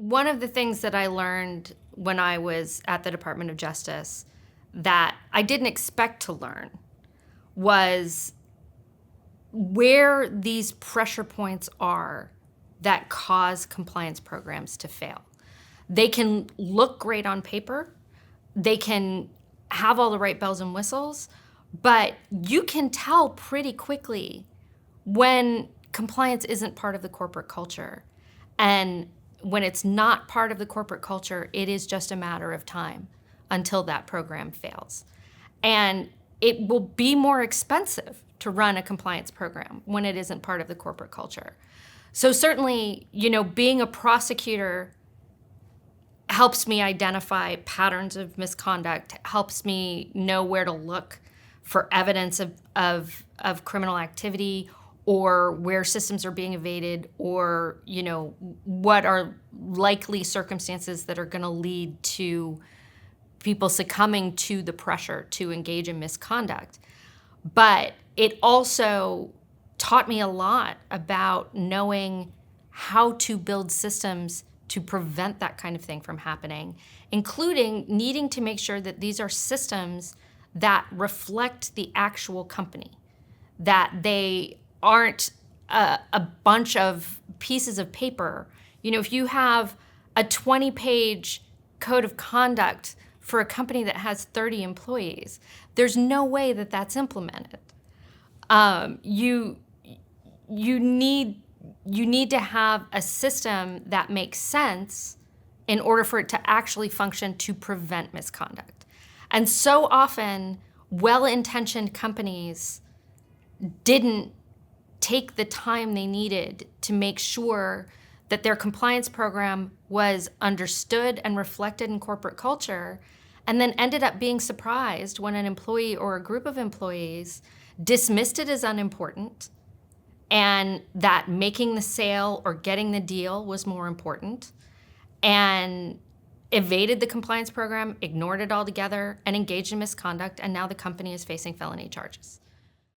one of the things that I learned when I was at the Department of Justice that I didn't expect to learn was where these pressure points are that cause compliance programs to fail. They can look great on paper, they can have all the right bells and whistles, but you can tell pretty quickly when compliance isn't part of the corporate culture. And when it's not part of the corporate culture, it is just a matter of time until that program fails. And it will be more expensive to run a compliance program when it isn't part of the corporate culture. So certainly, being a prosecutor helps me identify patterns of misconduct, helps me know where to look for evidence of criminal activity, or where systems are being evaded, or what are likely circumstances that are going to lead to people succumbing to the pressure to engage in misconduct. But it also taught me a lot about knowing how to build systems to prevent that kind of thing from happening, including needing to make sure that these are systems that reflect the actual company, that they aren't a bunch of pieces of paper. If you have a 20-page code of conduct for a company that has 30 employees, there's no way that that's implemented. You need to have a system that makes sense in order for it to actually function to prevent misconduct. And so often, well-intentioned companies didn't take the time they needed to make sure that their compliance program was understood and reflected in corporate culture, and then ended up being surprised when an employee or a group of employees dismissed it as unimportant, and that making the sale or getting the deal was more important, and evaded the compliance program, ignored it altogether, and engaged in misconduct, and now the company is facing felony charges.